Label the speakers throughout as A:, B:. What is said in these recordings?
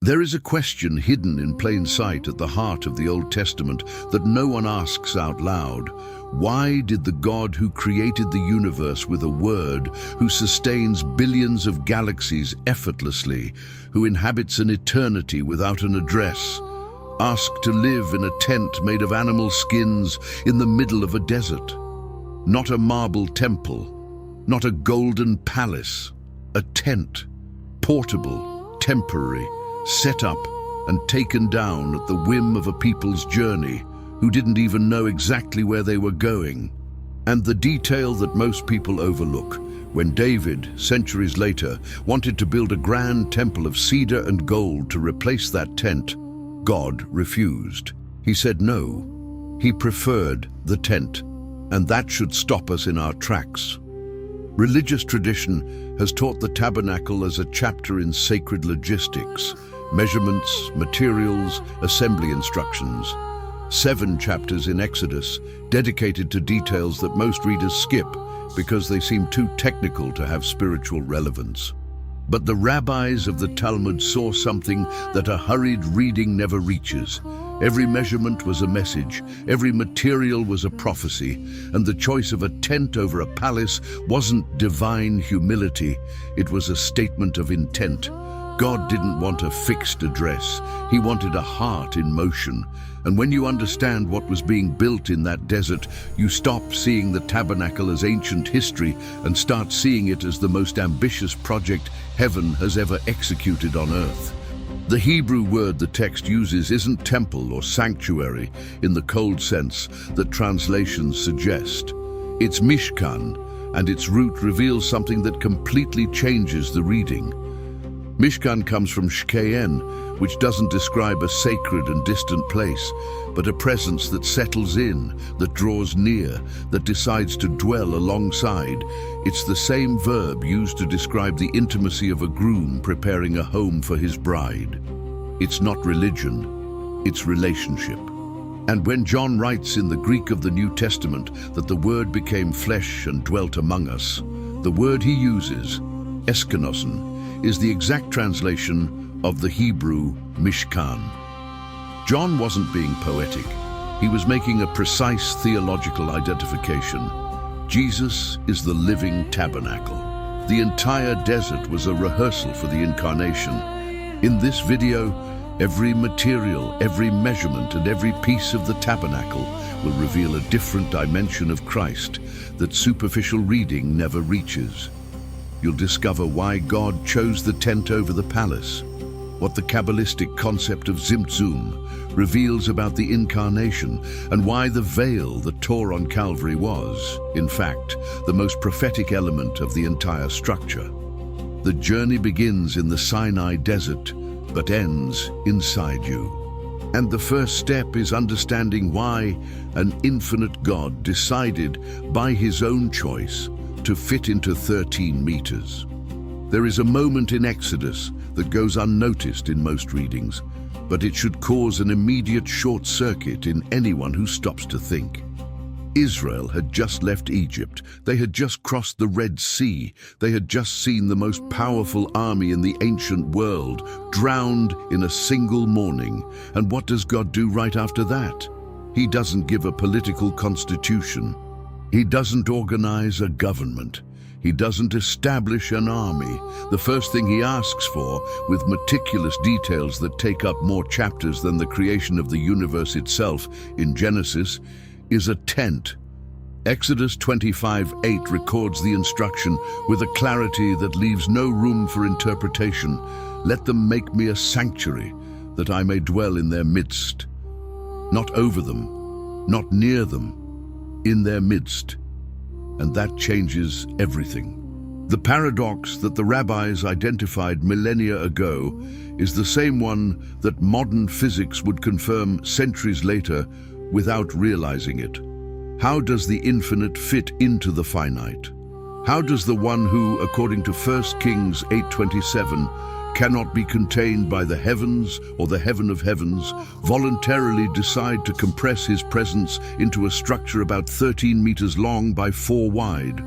A: There is a question hidden in plain sight at the heart of the Old Testament that no one asks out loud. Why did the God who created the universe with a word, who sustains billions of galaxies effortlessly, who inhabits an eternity without an address, ask to live in a tent made of animal skins in the middle of a desert? Not a marble temple, not a golden palace, a tent, portable, temporary, set up and taken down at the whim of a people's journey who didn't even know exactly where they were going. And the detail that most people overlook, when David, centuries later, wanted to build a grand temple of cedar and gold to replace that tent, God refused. He said no. He preferred the tent, and that should stop us in our tracks. Religious tradition has taught the tabernacle as a chapter in sacred logistics, measurements, materials, assembly instructions. 7 chapters in Exodus dedicated to details that most readers skip because they seem too technical to have spiritual relevance. But the rabbis of the Talmud saw something that a hurried reading never reaches. Every measurement was a message, every material was a prophecy, and the choice of a tent over a palace wasn't divine humility, it was a statement of intent. God didn't want a fixed address, he wanted a heart in motion. And when you understand what was being built in that desert, you stop seeing the tabernacle as ancient history and start seeing it as the most ambitious project heaven has ever executed on earth. The Hebrew word the text uses isn't temple or sanctuary in the cold sense that translations suggest. It's Mishkan, and its root reveals something that completely changes the reading. Mishkan comes from Shke'en, which doesn't describe a sacred and distant place, but a presence that settles in, that draws near, that decides to dwell alongside. It's the same verb used to describe the intimacy of a groom preparing a home for his bride. It's not religion, it's relationship. And when John writes in the Greek of the New Testament that the Word became flesh and dwelt among us, the word he uses, eskenoson, is the exact translation of the Hebrew Mishkan. John wasn't being poetic. He was making a precise theological identification. Jesus is the living tabernacle. The entire desert was a rehearsal for the incarnation. In this video, every material, every measurement, and every piece of the tabernacle will reveal a different dimension of Christ that superficial reading never reaches. You'll discover why God chose the tent over the palace, what the Kabbalistic concept of Tzimtzum reveals about the incarnation, and why the veil that tore on Calvary was, in fact, the most prophetic element of the entire structure. The journey begins in the Sinai desert, but ends inside you. And the first step is understanding why an infinite God decided, by his own choice, to fit into 13 meters. There is a moment in Exodus that goes unnoticed in most readings, but it should cause an immediate short circuit in anyone who stops to think. Israel had just left Egypt. They had just crossed the Red Sea. They had just seen the most powerful army in the ancient world, drowned in a single morning. And what does God do right after that? He doesn't give a political constitution. He doesn't organize a government. He doesn't establish an army. The first thing he asks for, with meticulous details that take up more chapters than the creation of the universe itself in Genesis, is a tent. Exodus 25:8 records the instruction with a clarity that leaves no room for interpretation. Let them make me a sanctuary, that I may dwell in their midst. Not over them, not near them, in their midst. And that changes everything. The paradox that the rabbis identified millennia ago is the same one that modern physics would confirm centuries later without realizing it. How does the infinite fit into the finite? How does the one who, according to 1 Kings 8:27, cannot be contained by the heavens or the heaven of heavens, voluntarily decide to compress his presence into a structure about 13 meters long by 4 wide?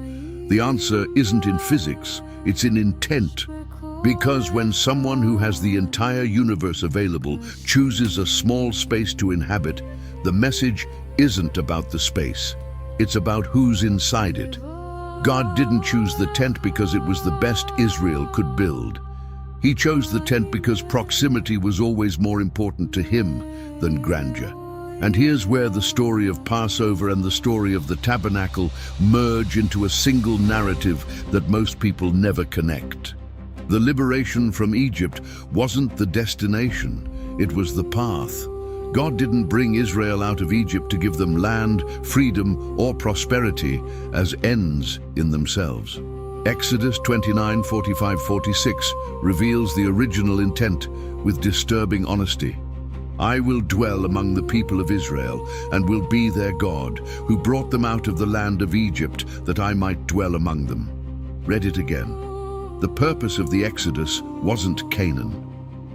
A: The answer isn't in physics, it's in intent. Because when someone who has the entire universe available chooses a small space to inhabit, the message isn't about the space. It's about who's inside it. God didn't choose the tent because it was the best Israel could build. He chose the tent because proximity was always more important to him than grandeur. And here's where the story of Passover and the story of the tabernacle merge into a single narrative that most people never connect. The liberation from Egypt wasn't the destination, it was the path. God didn't bring Israel out of Egypt to give them land, freedom, or prosperity as ends in themselves. Exodus 29:45-46 reveals the original intent with disturbing honesty. I will dwell among the people of Israel and will be their God, who brought them out of the land of Egypt that I might dwell among them. Read it again. The purpose of the Exodus wasn't Canaan.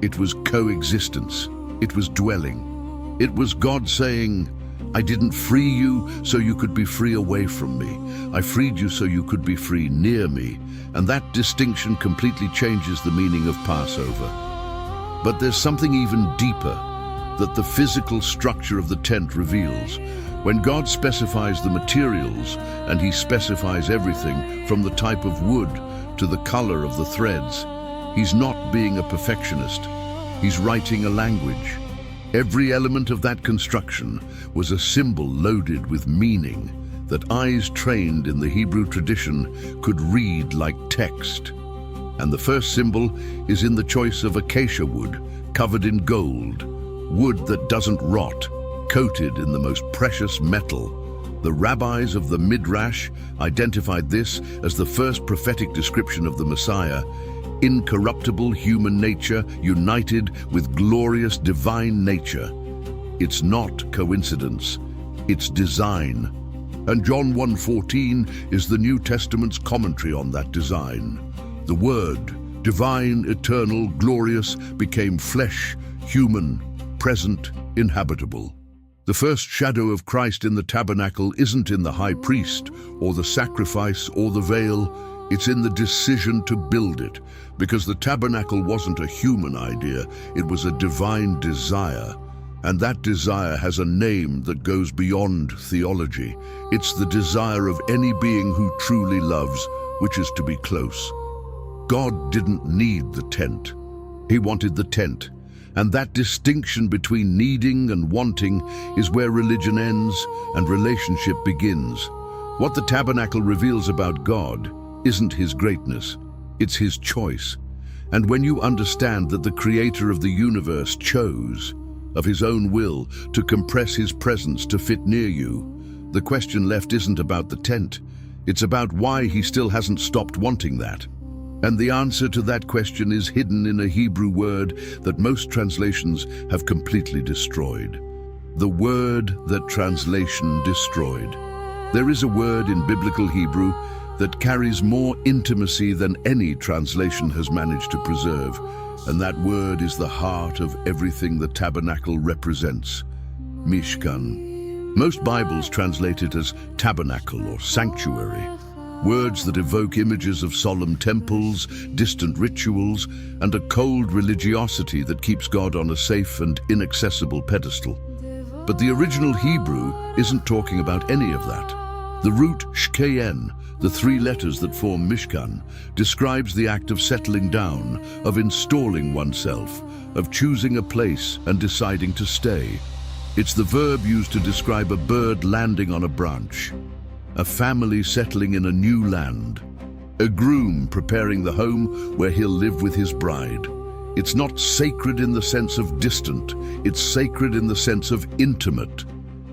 A: It was coexistence. It was dwelling. It was God saying, I didn't free you so you could be free away from me. I freed you so you could be free near me. And that distinction completely changes the meaning of Passover. But there's something even deeper that the physical structure of the tent reveals. When God specifies the materials, and he specifies everything from the type of wood to the color of the threads, he's not being a perfectionist. He's writing a language. Every element of that construction was a symbol loaded with meaning that eyes trained in the Hebrew tradition could read like text. And the first symbol is in the choice of acacia wood, covered in gold, wood that doesn't rot, coated in the most precious metal. The rabbis of the Midrash identified this as the first prophetic description of the Messiah, incorruptible human nature united with glorious divine nature. It's not coincidence, it's design. And John 1:14 is the New Testament's commentary on that design. The Word, divine, eternal, glorious, became flesh, human, present, inhabitable. The first shadow of Christ in the tabernacle isn't in the high priest, or the sacrifice, or the veil. It's in the decision to build it, because the tabernacle wasn't a human idea, it was a divine desire. And that desire has a name that goes beyond theology. It's the desire of any being who truly loves, which is to be close. God didn't need the tent. He wanted the tent. And that distinction between needing and wanting is where religion ends and relationship begins. What the tabernacle reveals about God isn't his greatness, it's his choice. And when you understand that the creator of the universe chose, of his own will, to compress his presence to fit near you, the question left isn't about the tent, it's about why he still hasn't stopped wanting that. And the answer to that question is hidden in a Hebrew word that most translations have completely destroyed. The word that translation destroyed. There is a word in biblical Hebrew that carries more intimacy than any translation has managed to preserve, and that word is the heart of everything the tabernacle represents: Mishkan. Most Bibles translate it as tabernacle or sanctuary. Words that evoke images of solemn temples, distant rituals, and a cold religiosity that keeps God on a safe and inaccessible pedestal. But the original Hebrew isn't talking about any of that. The root shkeyen, the three letters that form Mishkan, describes the act of settling down, of installing oneself, of choosing a place and deciding to stay. It's the verb used to describe a bird landing on a branch, a family settling in a new land, a groom preparing the home where he'll live with his bride. It's not sacred in the sense of distant, it's sacred in the sense of intimate.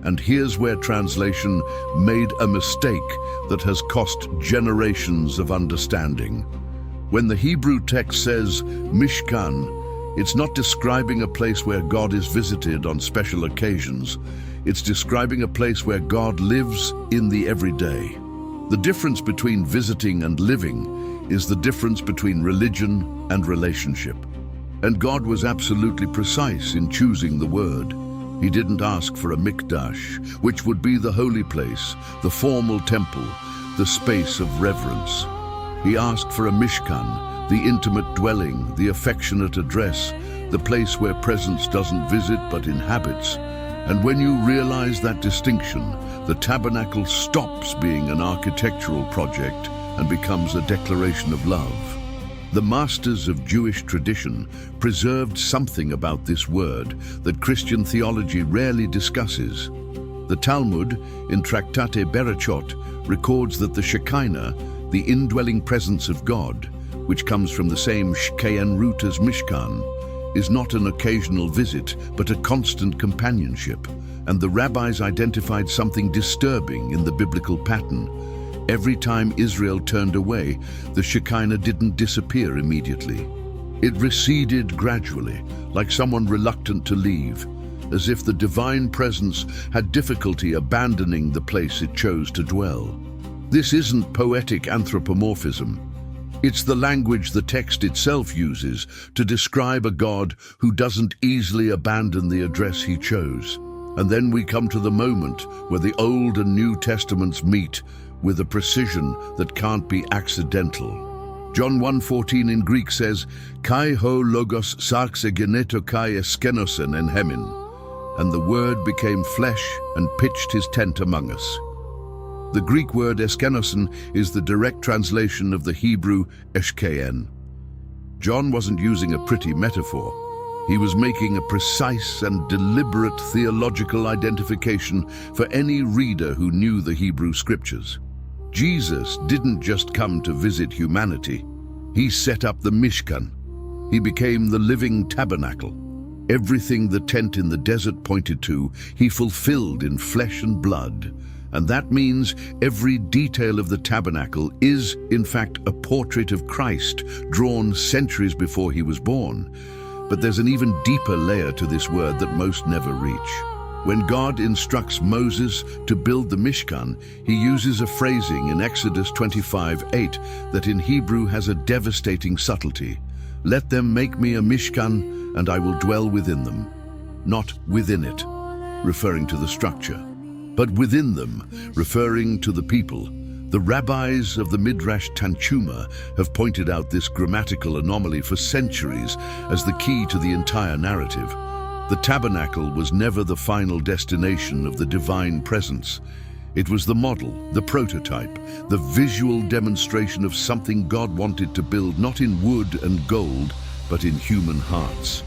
A: And here's where translation made a mistake that has cost generations of understanding. When the Hebrew text says Mishkan, it's not describing a place where God is visited on special occasions. It's describing a place where God lives in the everyday. The difference between visiting and living is the difference between religion and relationship. And God was absolutely precise in choosing the word. He didn't ask for a mikdash, which would be the holy place, the formal temple, the space of reverence. He asked for a mishkan, the intimate dwelling, the affectionate address, the place where presence doesn't visit but inhabits. And when you realize that distinction, the tabernacle stops being an architectural project and becomes a declaration of love. The masters of Jewish tradition preserved something about this word that Christian theology rarely discusses. The Talmud, in Tractate Berachot, records that the Shekinah, the indwelling presence of God, which comes from the same Shkein root as Mishkan, is not an occasional visit, but a constant companionship. And the rabbis identified something disturbing in the biblical pattern. Every time Israel turned away, the Shekinah didn't disappear immediately. It receded gradually, like someone reluctant to leave, as if the divine presence had difficulty abandoning the place it chose to dwell. This isn't poetic anthropomorphism. It's the language the text itself uses to describe a God who doesn't easily abandon the address he chose. And then we come to the moment where the Old and New Testaments meet with a precision that can't be accidental. John 1:14 in Greek says, Kai ho logos sarx egeneto kai eskenosen en hemin, and the Word became flesh and pitched his tent among us. The Greek word eskenosen is the direct translation of the Hebrew eshkein. John wasn't using a pretty metaphor. He was making a precise and deliberate theological identification for any reader who knew the Hebrew scriptures. Jesus didn't just come to visit humanity. He set up the Mishkan. He became the living tabernacle. Everything the tent in the desert pointed to, he fulfilled in flesh and blood. And that means every detail of the tabernacle is, in fact, a portrait of Christ, drawn centuries before he was born. But there's an even deeper layer to this word that most never reach. When God instructs Moses to build the Mishkan, he uses a phrasing in Exodus 25:8 that in Hebrew has a devastating subtlety. Let them make me a Mishkan, and I will dwell within them. Not within it, referring to the structure, but within them, referring to the people. The rabbis of the Midrash Tanchuma have pointed out this grammatical anomaly for centuries as the key to the entire narrative. The tabernacle was never the final destination of the divine presence. It was the model, the prototype, the visual demonstration of something God wanted to build not in wood and gold, but in human hearts.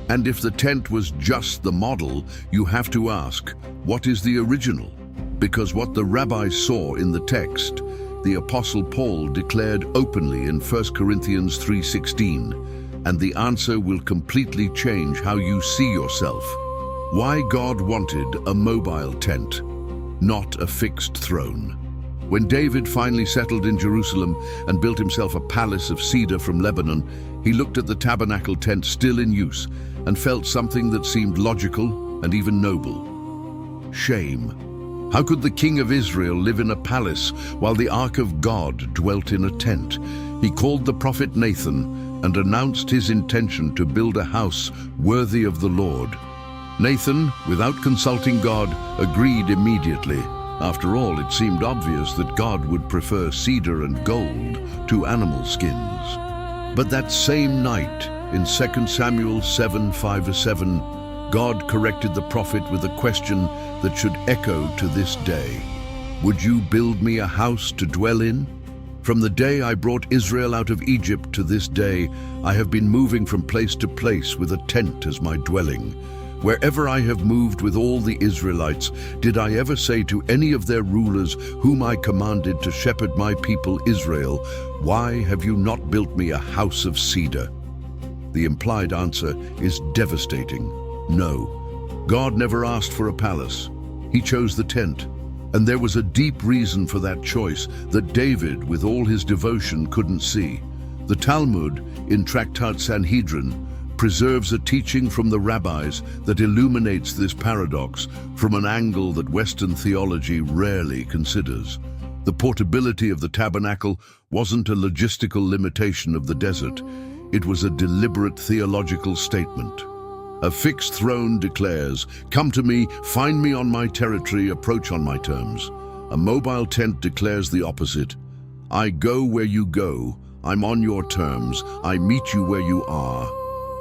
A: And if the tent was just the model, you have to ask, what is the original? Because what the rabbis saw in the text, the Apostle Paul declared openly in 1 Corinthians 3:16, and the answer will completely change how you see yourself. Why God wanted a mobile tent, not a fixed throne. When David finally settled in Jerusalem and built himself a palace of cedar from Lebanon, he looked at the tabernacle tent still in use and felt something that seemed logical and even noble. Shame. How could the king of Israel live in a palace while the ark of God dwelt in a tent? He called the prophet Nathan and announced his intention to build a house worthy of the Lord. Nathan, without consulting God, agreed immediately. After all, it seemed obvious that God would prefer cedar and gold to animal skins. But that same night, in 2 Samuel 7:5-7, God corrected the prophet with a question that should echo to this day. Would you build me a house to dwell in? From the day I brought Israel out of Egypt to this day, I have been moving from place to place with a tent as my dwelling. Wherever I have moved with all the Israelites, did I ever say to any of their rulers whom I commanded to shepherd my people Israel, why have you not built me a house of cedar? The implied answer is devastating. No, God never asked for a palace. He chose the tent. And there was a deep reason for that choice that David, with all his devotion, couldn't see. The Talmud, in Tractate Sanhedrin, preserves a teaching from the rabbis that illuminates this paradox from an angle that Western theology rarely considers. The portability of the tabernacle wasn't a logistical limitation of the desert. It was a deliberate theological statement. A fixed throne declares, come to me, find me on my territory, approach on my terms. A mobile tent declares the opposite. I go where you go, I'm on your terms. I meet you where you are.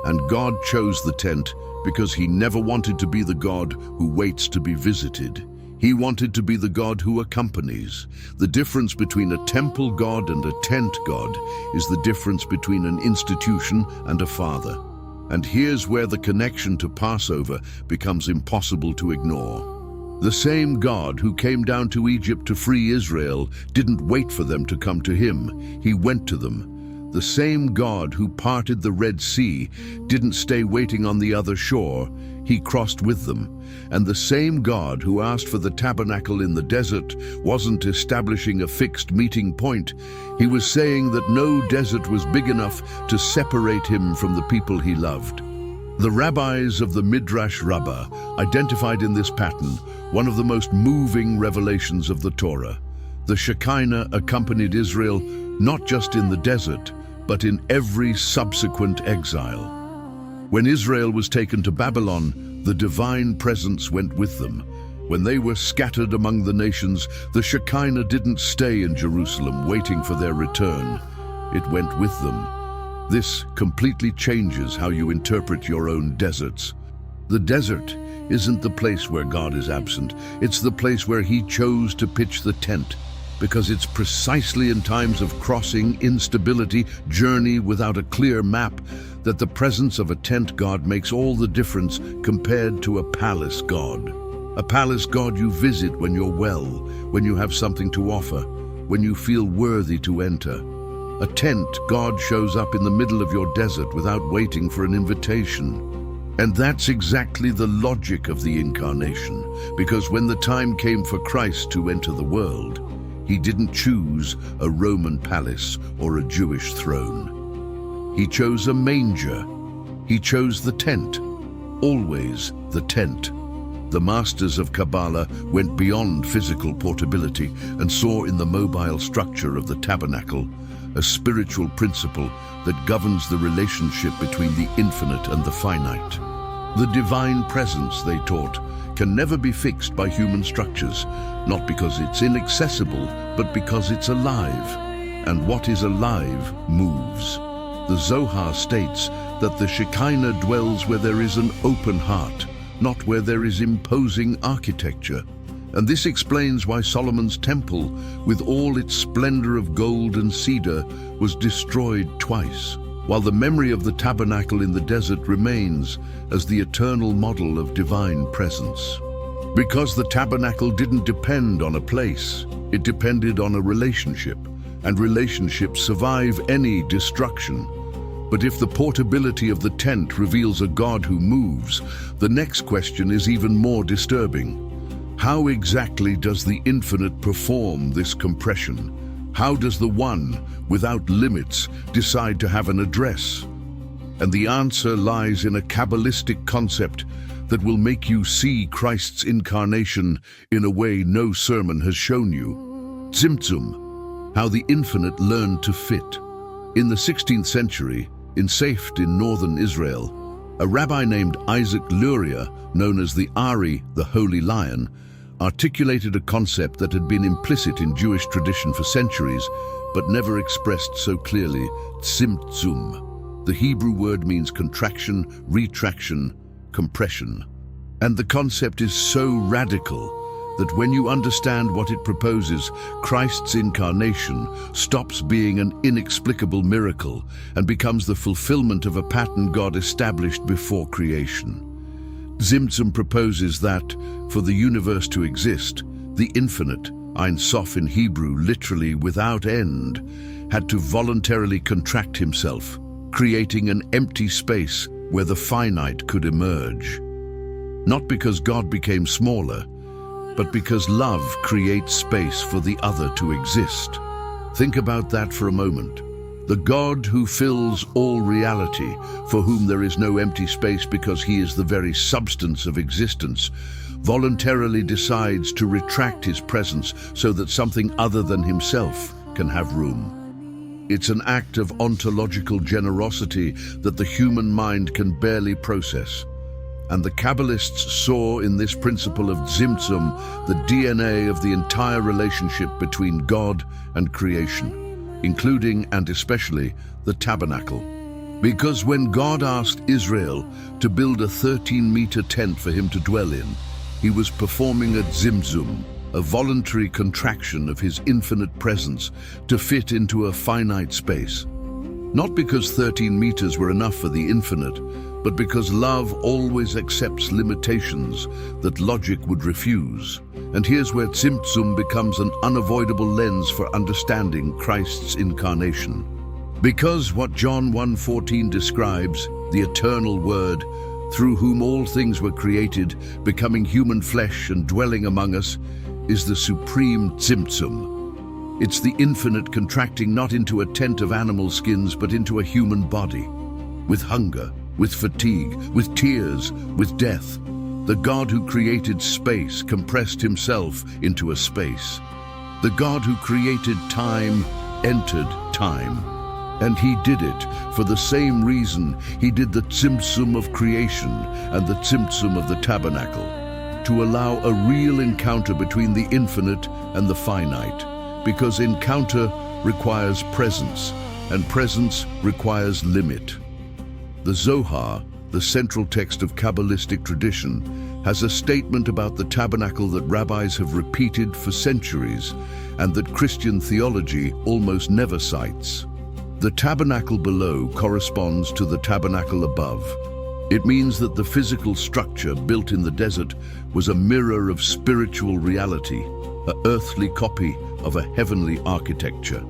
A: And God chose the tent because he never wanted to be the God who waits to be visited. He wanted to be the God who accompanies. The difference between a temple God and a tent God is the difference between an institution and a father. And here's where the connection to Passover becomes impossible to ignore. The same God who came down to Egypt to free Israel didn't wait for them to come to him. He went to them. The same God who parted the Red Sea didn't stay waiting on the other shore. He crossed with them. And the same God who asked for the tabernacle in the desert wasn't establishing a fixed meeting point. He was saying that no desert was big enough to separate him from the people he loved. The rabbis of the Midrash Rabbah identified in this pattern one of the most moving revelations of the Torah. The Shekinah accompanied Israel not just in the desert, but in every subsequent exile. When Israel was taken to Babylon, the divine presence went with them. When they were scattered among the nations, the Shekinah didn't stay in Jerusalem waiting for their return. It went with them. This completely changes how you interpret your own deserts. The desert isn't the place where God is absent. It's the place where he chose to pitch the tent, because it's precisely in times of crossing, instability, journey without a clear map, that the presence of a tent God makes all the difference compared to a palace God. A palace God you visit when you're well, when you have something to offer, when you feel worthy to enter. A tent God shows up in the middle of your desert without waiting for an invitation. And that's exactly the logic of the incarnation, because when the time came for Christ to enter the world, he didn't choose a Roman palace or a Jewish throne. He chose a manger. He chose the tent, always the tent. The masters of Kabbalah went beyond physical portability and saw in the mobile structure of the tabernacle a spiritual principle that governs the relationship between the infinite and the finite. The divine presence, they taught, can never be fixed by human structures, not because it's inaccessible, but because it's alive. And what is alive moves. The Zohar states that the Shekinah dwells where there is an open heart, not where there is imposing architecture. And this explains why Solomon's temple, with all its splendor of gold and cedar, was destroyed twice, while the memory of the tabernacle in the desert remains as the eternal model of divine presence. Because the tabernacle didn't depend on a place, it depended on a relationship, and relationships survive any destruction. But if the portability of the tent reveals a God who moves, the next question is even more disturbing. How exactly does the infinite perform this compression? How does the one, without limits, decide to have an address? And the answer lies in a Kabbalistic concept that will make you see Christ's incarnation in a way no sermon has shown you. Tzimtzum, how the infinite learned to fit. In the 16th century, in Safed in northern Israel, a rabbi named Isaac Luria, known as the Ari, the Holy Lion, articulated a concept that had been implicit in Jewish tradition for centuries, but never expressed so clearly: Tzimtzum. The Hebrew word means contraction, retraction, compression. And the concept is so radical that when you understand what it proposes, Christ's incarnation stops being an inexplicable miracle and becomes the fulfillment of a pattern God established before creation. Tzimtzum proposes that, for the universe to exist, the infinite, Ein Sof in Hebrew, literally without end, had to voluntarily contract himself, creating an empty space where the finite could emerge. Not because God became smaller, but because love creates space for the other to exist. Think about that for a moment. The God who fills all reality, for whom there is no empty space because he is the very substance of existence, voluntarily decides to retract his presence so that something other than himself can have room. It's an act of ontological generosity that the human mind can barely process. And the Kabbalists saw in this principle of Tzimtzum the DNA of the entire relationship between God and creation. including and especially the tabernacle. Because when God asked Israel to build a 13-meter tent for him to dwell in, he was performing a Tzimtzum, a voluntary contraction of his infinite presence to fit into a finite space. Not because 13 meters were enough for the infinite, but because love always accepts limitations that logic would refuse. And here's where Tzimtzum becomes an unavoidable lens for understanding Christ's incarnation. Because what John 1:14 describes, the eternal Word, through whom all things were created, becoming human flesh and dwelling among us, is the supreme Tzimtzum. It's the infinite contracting not into a tent of animal skins, but into a human body. With hunger, with fatigue, with tears, with death, the God who created space compressed himself into a space. The God who created time entered time. And he did it for the same reason he did the Tzimtzum of creation and the Tzimtzum of the tabernacle, to allow a real encounter between the infinite and the finite, because encounter requires presence, and presence requires limit. The Zohar, the central text of Kabbalistic tradition, has a statement about the tabernacle that rabbis have repeated for centuries and that Christian theology almost never cites. The tabernacle below corresponds to the tabernacle above. It means that the physical structure built in the desert was a mirror of spiritual reality, an earthly copy of a heavenly architecture.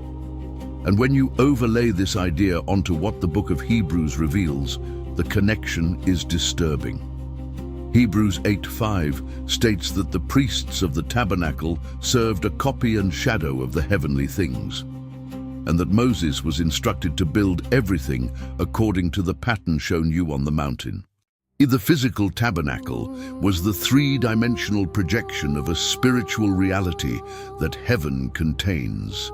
A: And when you overlay this idea onto what the book of Hebrews reveals, the connection is disturbing. Hebrews 8:5 states that the priests of the tabernacle served a copy and shadow of the heavenly things, and that Moses was instructed to build everything according to the pattern shown you on the mountain. The physical tabernacle was the three-dimensional projection of a spiritual reality that heaven contains.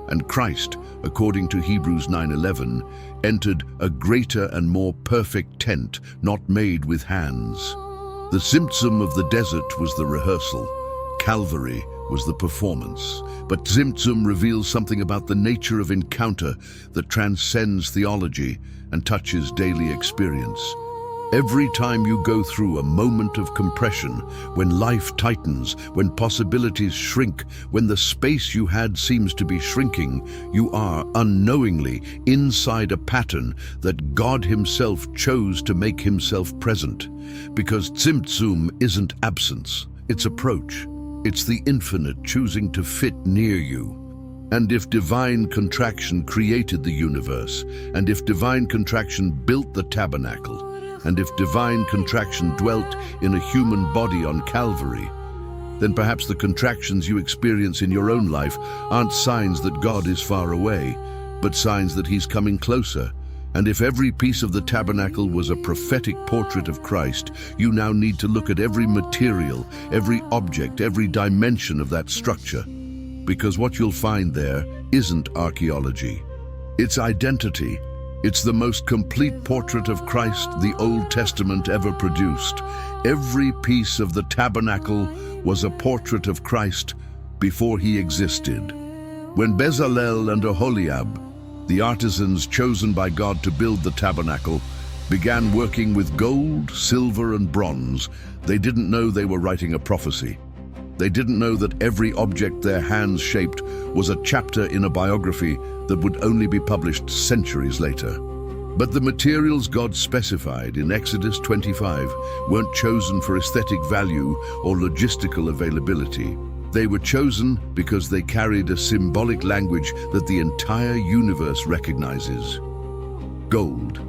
A: And Christ, according to Hebrews 9:11, entered a greater and more perfect tent, not made with hands. The Tzimtzum of the desert was the rehearsal. Calvary was the performance. But Tzimtzum reveals something about the nature of encounter that transcends theology and touches daily experience. Every time you go through a moment of compression, when life tightens, when possibilities shrink, when the space you had seems to be shrinking, you are unknowingly inside a pattern that God himself chose to make himself present. Because Tzimtzum isn't absence, it's approach. It's the infinite choosing to fit near you. And if divine contraction created the universe, and if divine contraction built the tabernacle, and if divine contraction dwelt in a human body on Calvary, then perhaps the contractions you experience in your own life aren't signs that God is far away, but signs that he's coming closer. And if every piece of the tabernacle was a prophetic portrait of Christ, you now need to look at every material, every object, every dimension of that structure. Because what you'll find there isn't archaeology. It's identity. It's the most complete portrait of Christ the Old Testament ever produced. Every piece of the tabernacle was a portrait of Christ before he existed. When Bezalel and Oholiab, the artisans chosen by God to build the tabernacle, began working with gold, silver, and bronze, they didn't know they were writing a prophecy. They didn't know that every object their hands shaped was a chapter in a biography that would only be published centuries later. But the materials God specified in Exodus 25 weren't chosen for aesthetic value or logistical availability. They were chosen because they carried a symbolic language that the entire universe recognizes. Gold,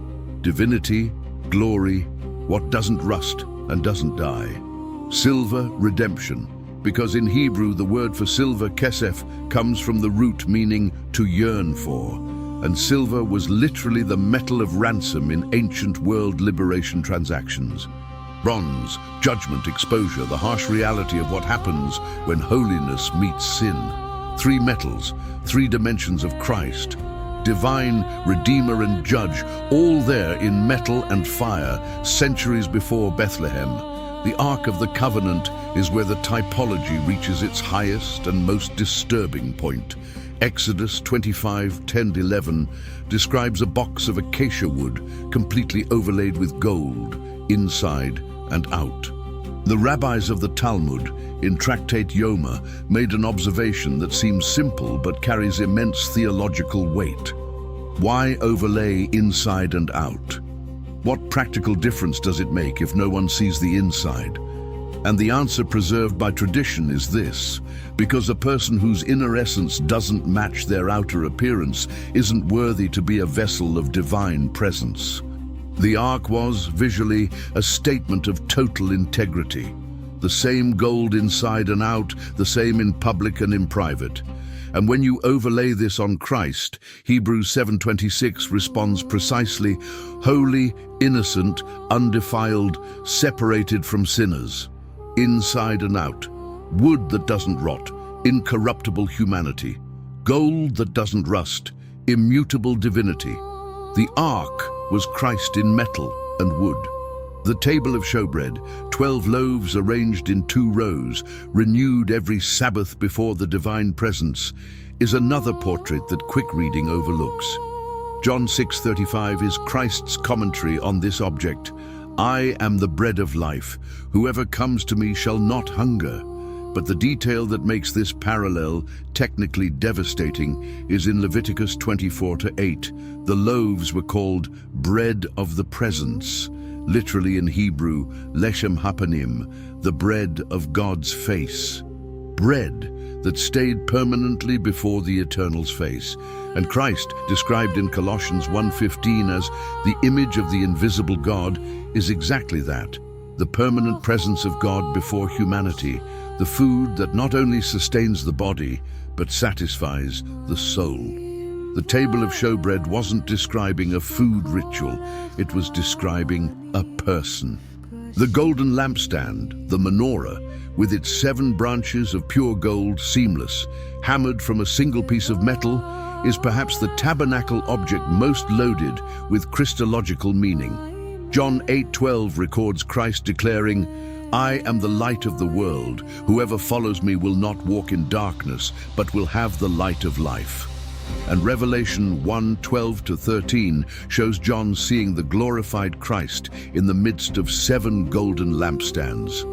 A: divinity, glory, what doesn't rust and doesn't die. Silver, redemption, because in Hebrew the word for silver, kesef, comes from the root meaning to yearn for, and silver was literally the metal of ransom in ancient world liberation transactions. Bronze, judgment, exposure, the harsh reality of what happens when holiness meets sin. Three metals, three dimensions of Christ, divine, redeemer, and judge, all there in metal and fire, centuries before Bethlehem, The Ark of the Covenant is where the typology reaches its highest and most disturbing point. Exodus 25:10-11 describes a box of acacia wood completely overlaid with gold, inside and out. The rabbis of the Talmud, in Tractate Yoma, made an observation that seems simple but carries immense theological weight. Why overlay inside and out? What practical difference does it make if no one sees the inside? And the answer preserved by tradition is this: because a person whose inner essence doesn't match their outer appearance isn't worthy to be a vessel of divine presence. The ark was, visually, a statement of total integrity. The same gold inside and out, the same in public and in private. And when you overlay this on Christ, Hebrews 7:26 responds precisely: holy, innocent, undefiled, separated from sinners. Inside and out. Wood that doesn't rot, incorruptible humanity. Gold that doesn't rust, immutable divinity. The ark was Christ in metal and wood. The table of showbread, 12 loaves arranged in 2 rows, renewed every Sabbath before the divine presence, is another portrait that quick reading overlooks. John 6:35 is Christ's commentary on this object. I am the bread of life. Whoever comes to me shall not hunger. But the detail that makes this parallel technically devastating is in Leviticus 24:8. The loaves were called bread of the presence, literally in Hebrew, leshem hapanim, the bread of God's face. Bread that stayed permanently before the Eternal's face. And Christ, described in Colossians 1:15 as the image of the invisible God, is exactly that, the permanent presence of God before humanity, the food that not only sustains the body, but satisfies the soul. The table of showbread wasn't describing a food ritual, it was describing a person. The golden lampstand, the menorah, with its 7 branches of pure gold, seamless, hammered from a single piece of metal, is perhaps the tabernacle object most loaded with Christological meaning. John 8:12 records Christ declaring, I am the light of the world. Whoever follows me will not walk in darkness, but will have the light of life. And Revelation 1:12-13 shows John seeing the glorified Christ in the midst of 7 golden lampstands.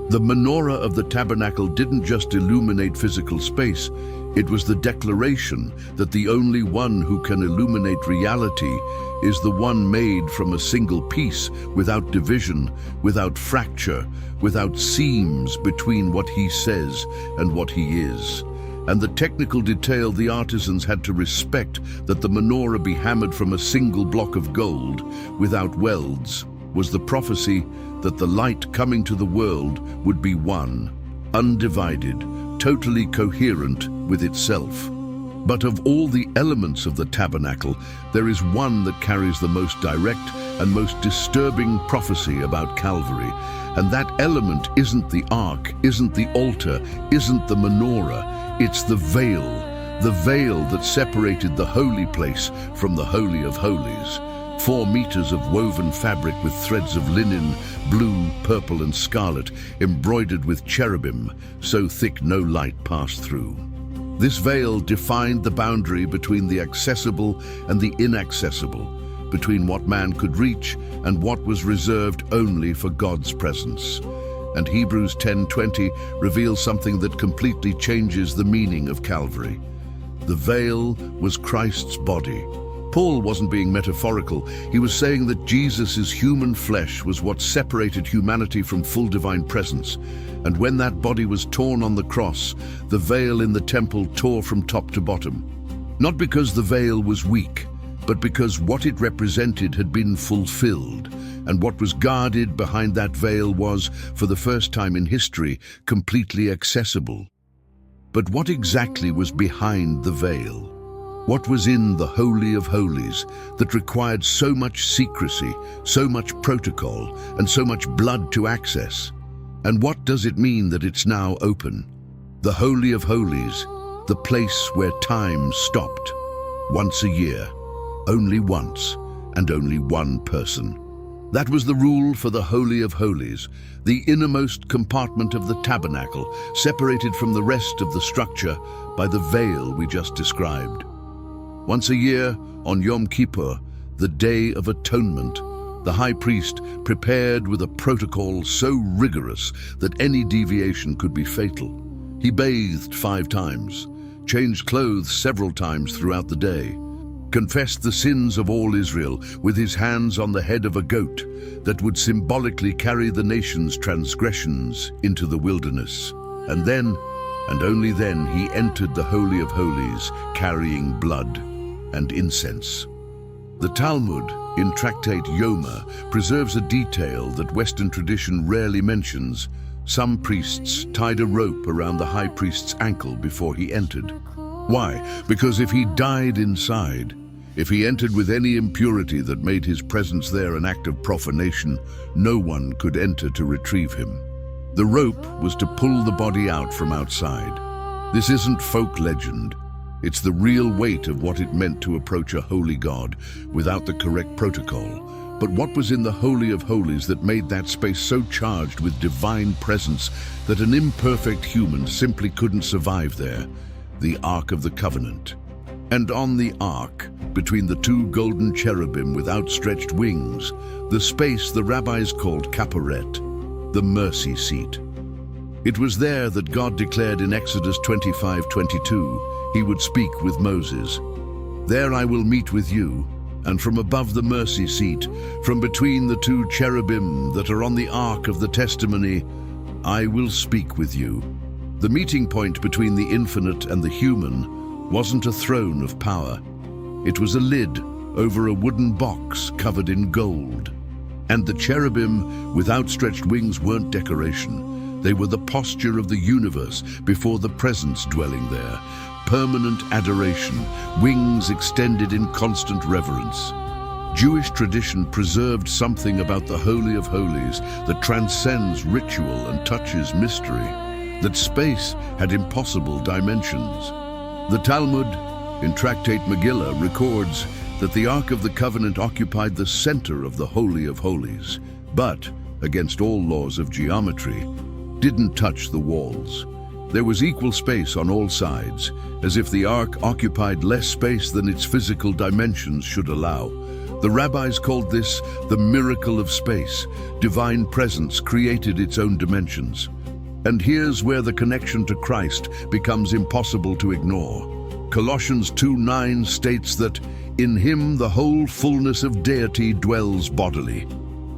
A: The menorah of the tabernacle didn't just illuminate physical space, it was the declaration that the only one who can illuminate reality is the one made from a single piece, without division, without fracture, without seams between what he says and what he is. And the technical detail the artisans had to respect, that the menorah be hammered from a single block of gold, without welds, was the prophecy that the light coming to the world would be one, undivided, totally coherent with itself. But of all the elements of the tabernacle, there is one that carries the most direct and most disturbing prophecy about Calvary. And that element isn't the ark, isn't the altar, isn't the menorah, it's the veil that separated the holy place from the Holy of Holies. 4 meters of woven fabric with threads of linen, blue, purple and scarlet, embroidered with cherubim, so thick no light passed through. This veil defined the boundary between the accessible and the inaccessible, between what man could reach and what was reserved only for God's presence. And Hebrews 10:20 reveals something that completely changes the meaning of Calvary. The veil was Christ's body. Paul wasn't being metaphorical. He was saying that Jesus' human flesh was what separated humanity from full divine presence. And when that body was torn on the cross, the veil in the temple tore from top to bottom. Not because the veil was weak, but because what it represented had been fulfilled. And what was guarded behind that veil was, for the first time in history, completely accessible. But what exactly was behind the veil? What was in the Holy of Holies that required so much secrecy, so much protocol, and so much blood to access? And what does it mean that it's now open? The Holy of Holies, the place where time stopped. Once a year, only once, and only one person. That was the rule for the Holy of Holies, the innermost compartment of the tabernacle, separated from the rest of the structure by the veil we just described. Once a year, on Yom Kippur, the Day of Atonement, the high priest prepared with a protocol so rigorous that any deviation could be fatal. He bathed 5 times, changed clothes several times throughout the day, confessed the sins of all Israel with his hands on the head of a goat that would symbolically carry the nation's transgressions into the wilderness. And then, and only then, he entered the Holy of Holies carrying blood and incense. The Talmud, in Tractate Yoma, preserves a detail that Western tradition rarely mentions. Some priests tied a rope around the high priest's ankle before he entered. Why? Because if he died inside, if he entered with any impurity that made his presence there an act of profanation, no one could enter to retrieve him. The rope was to pull the body out from outside. This isn't folk legend. It's the real weight of what it meant to approach a holy God without the correct protocol. But what was in the Holy of Holies that made that space so charged with divine presence that an imperfect human simply couldn't survive there? The Ark of the Covenant. And on the Ark, between the 2 golden cherubim with outstretched wings, the space the rabbis called Kapperet, the mercy seat. It was there that God declared in Exodus 25:22, he would speak with Moses. There I will meet with you, and from above the mercy seat, from between the 2 cherubim that are on the Ark of the Testimony, I will speak with you. The meeting point between the infinite and the human wasn't a throne of power. It was a lid over a wooden box covered in gold. And the cherubim with outstretched wings weren't decoration. They were the posture of the universe before the presence dwelling there. Permanent adoration, wings extended in constant reverence. Jewish tradition preserved something about the Holy of Holies that transcends ritual and touches mystery, that space had impossible dimensions. The Talmud, in Tractate Megillah, records that the Ark of the Covenant occupied the center of the Holy of Holies, but, against all laws of geometry, didn't touch the walls. There was equal space on all sides, as if the Ark occupied less space than its physical dimensions should allow. The rabbis called this the miracle of space. Divine presence created its own dimensions. And here's where the connection to Christ becomes impossible to ignore. Colossians 2:9 states that in him the whole fullness of deity dwells bodily.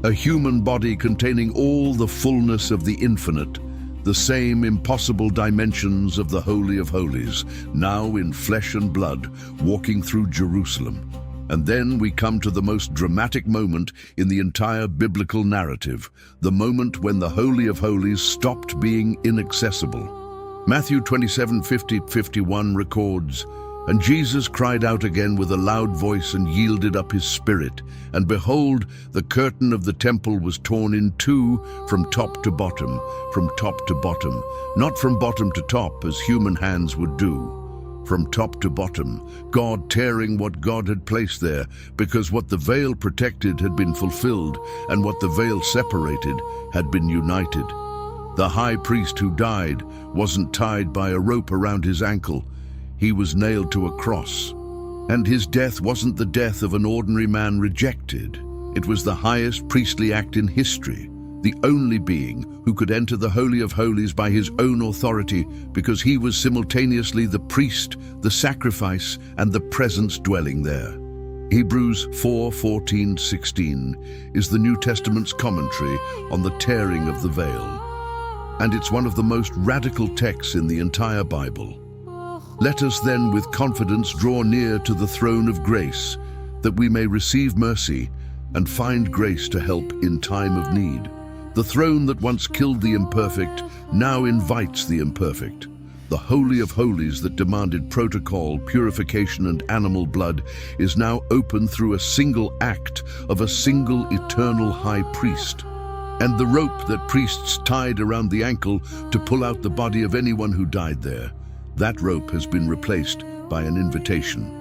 A: A human body containing all the fullness of the infinite, the same impossible dimensions of the Holy of Holies, now in flesh and blood, walking through Jerusalem. And then we come to the most dramatic moment in the entire biblical narrative, the moment when the Holy of Holies stopped being inaccessible. Matthew 27:50-51 records, and Jesus cried out again with a loud voice and yielded up his spirit. And behold, the curtain of the temple was torn in 2 from top to bottom, not from bottom to top as human hands would do. From top to bottom, God tearing what God had placed there, because what the veil protected had been fulfilled, and what the veil separated had been united. The high priest who died wasn't tied by a rope around his ankle. He was nailed to a cross. And his death wasn't the death of an ordinary man rejected. It was the highest priestly act in history, the only being who could enter the Holy of Holies by his own authority, because he was simultaneously the priest, the sacrifice, and the presence dwelling there. Hebrews 4:14-16 is the New Testament's commentary on the tearing of the veil. And it's one of the most radical texts in the entire Bible. Let us then with confidence draw near to the throne of grace, that we may receive mercy and find grace to help in time of need. The throne that once killed the imperfect now invites the imperfect. The Holy of Holies that demanded protocol, purification, and animal blood is now open through a single act of a single eternal high priest. And the rope that priests tied around the ankle to pull out the body of anyone who died there, that rope has been replaced by an invitation.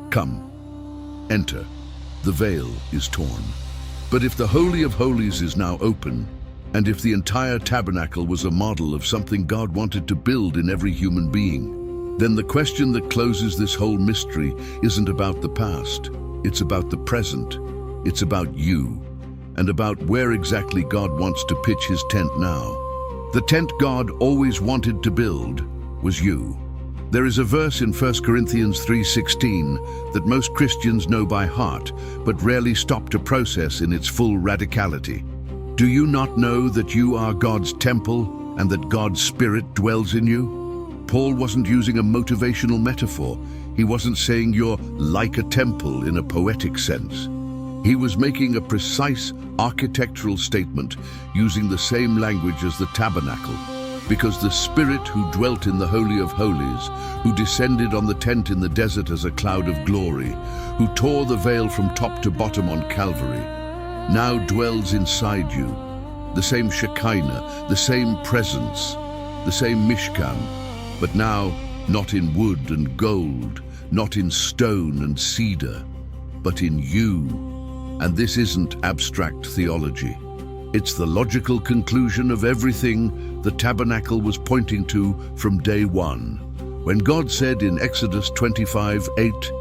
A: Come, enter. The veil is torn. But if the Holy of Holies is now open, and if the entire tabernacle was a model of something God wanted to build in every human being, then the question that closes this whole mystery isn't about the past. It's about the present. It's about you, and about where exactly God wants to pitch his tent now. The tent God always wanted to build was you. There is a verse in 1 Corinthians 3:16 that most Christians know by heart, but rarely stop to process in its full radicality. Do you not know that you are God's temple and that God's Spirit dwells in you? Paul wasn't using a motivational metaphor. He wasn't saying you're like a temple in a poetic sense. He was making a precise architectural statement using the same language as the tabernacle, because the Spirit who dwelt in the Holy of Holies, who descended on the tent in the desert as a cloud of glory, who tore the veil from top to bottom on Calvary, now dwells inside you. The same Shekinah, the same presence, the same Mishkan, but now not in wood and gold, not in stone and cedar, but in you. And this isn't abstract theology. It's the logical conclusion of everything the tabernacle was pointing to from day one. When God said in Exodus 25:8,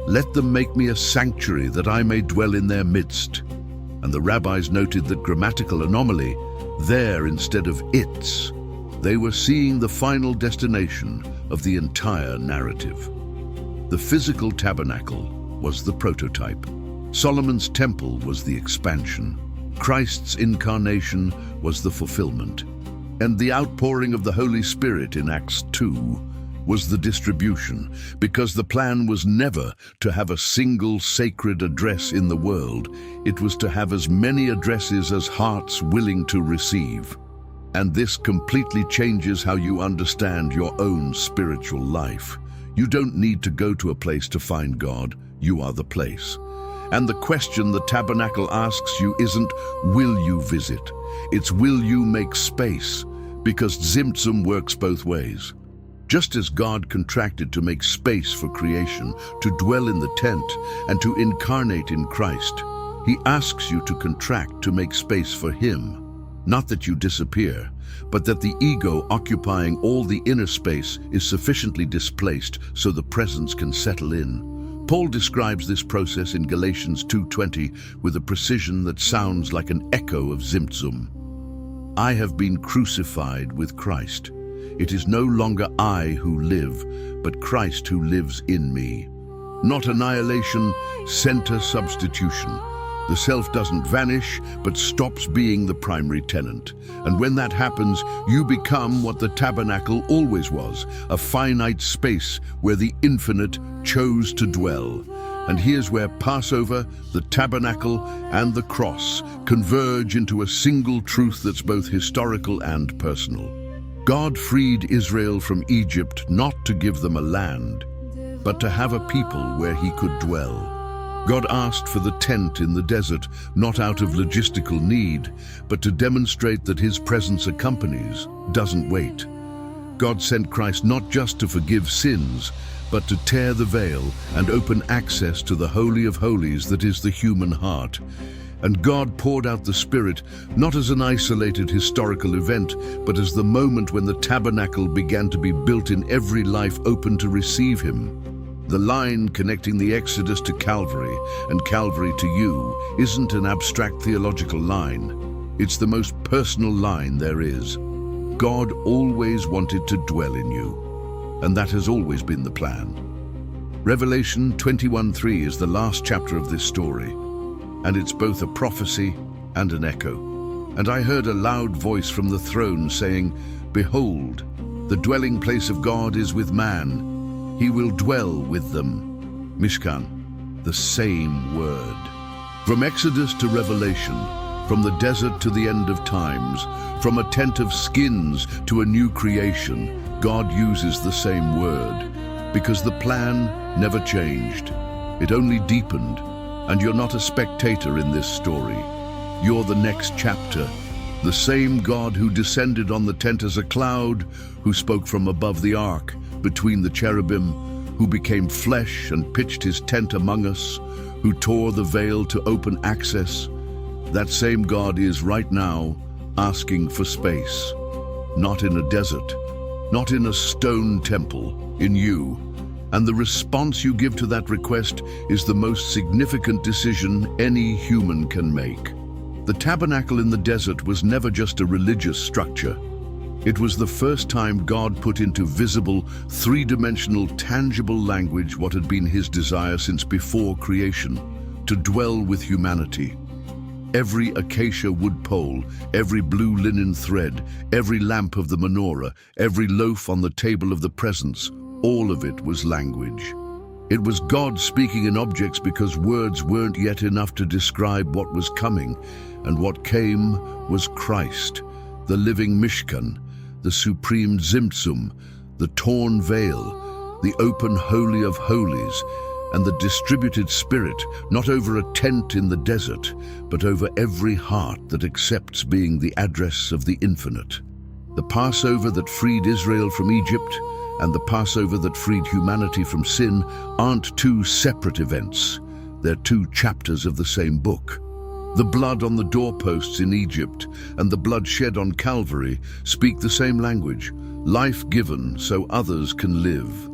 A: "Let them make me a sanctuary that I may dwell in their midst." And the rabbis noted that grammatical anomaly, there instead of its. They were seeing the final destination of the entire narrative. The physical tabernacle was the prototype. Solomon's temple was the expansion. Christ's incarnation was the fulfillment. And the outpouring of the Holy Spirit in Acts 2 was the distribution, because the plan was never to have a single sacred address in the world. It was to have as many addresses as hearts willing to receive. And this completely changes how you understand your own spiritual life. You don't need to go to a place to find God. You are the place. And the question the tabernacle asks you isn't, will you visit? It's, will you make space? Because Tzimtzum works both ways. Just as God contracted to make space for creation, to dwell in the tent, and to incarnate in Christ, he asks you to contract to make space for him. Not that you disappear, but that the ego occupying all the inner space is sufficiently displaced so the presence can settle in. Paul describes this process in Galatians 2:20 with a precision that sounds like an echo of Tzimtzum. I have been crucified with Christ. It is no longer I who live, but Christ who lives in me. Not annihilation, center substitution. The self doesn't vanish, but stops being the primary tenant. And when that happens, you become what the tabernacle always was, a finite space where the infinite chose to dwell. And here's where Passover, the tabernacle, and the cross converge into a single truth that's both historical and personal. God freed Israel from Egypt not to give them a land, but to have a people where he could dwell. God asked for the tent in the desert, not out of logistical need, but to demonstrate that his presence accompanies, doesn't wait. God sent Christ not just to forgive sins, but to tear the veil and open access to the Holy of Holies that is the human heart. And God poured out the Spirit, not as an isolated historical event, but as the moment when the tabernacle began to be built in every life open to receive him. The line connecting the Exodus to Calvary and Calvary to you isn't an abstract theological line. It's the most personal line there is. God always wanted to dwell in you, and that has always been the plan. Revelation 21:3 is the last chapter of this story, and it's both a prophecy and an echo. And I heard a loud voice from the throne saying, "Behold, the dwelling place of God is with man. He will dwell with them." Mishkan, the same word. From Exodus to Revelation, from the desert to the end of times, from a tent of skins to a new creation, God uses the same word. Because the plan never changed. It only deepened. And you're not a spectator in this story. You're the next chapter. The same God who descended on the tent as a cloud, who spoke from above the ark, between the cherubim, who became flesh and pitched his tent among us, who tore the veil to open access. That same God is right now asking for space. Not in a desert, not in a stone temple, in you. And the response you give to that request is the most significant decision any human can make. The tabernacle in the desert was never just a religious structure. It was the first time God put into visible, three-dimensional, tangible language what had been his desire since before creation, to dwell with humanity. Every acacia wood pole, every blue linen thread, every lamp of the menorah, every loaf on the table of the presence, all of it was language. It was God speaking in objects because words weren't yet enough to describe what was coming, and what came was Christ, the living Mishkan, the supreme Tzimtzum, the torn veil, the open Holy of Holies, and the distributed Spirit, not over a tent in the desert, but over every heart that accepts being the address of the infinite. The Passover that freed Israel from Egypt and the Passover that freed humanity from sin aren't two separate events. They're two chapters of the same book. The blood on the doorposts in Egypt and the blood shed on Calvary speak the same language, life given so others can live.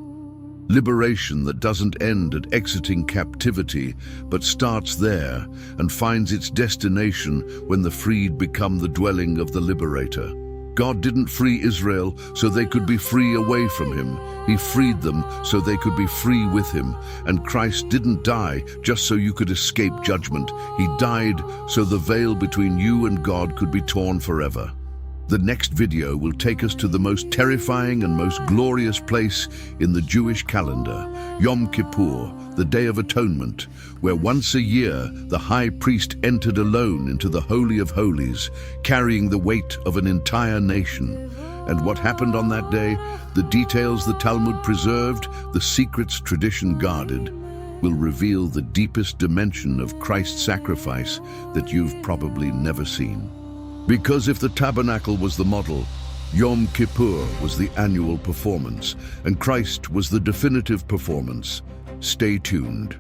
A: Liberation that doesn't end at exiting captivity, but starts there and finds its destination when the freed become the dwelling of the liberator. God didn't free Israel so they could be free away from him. He freed them so they could be free with him. And Christ didn't die just so you could escape judgment. He died so the veil between you and God could be torn forever. The next video will take us to the most terrifying and most glorious place in the Jewish calendar, Yom Kippur, the Day of Atonement, where once a year the high priest entered alone into the Holy of Holies, carrying the weight of an entire nation. And what happened on that day, the details the Talmud preserved, the secrets tradition guarded, will reveal the deepest dimension of Christ's sacrifice that you've probably never seen. Because if the tabernacle was the model, Yom Kippur was the annual performance, and Christ was the definitive performance. Stay tuned.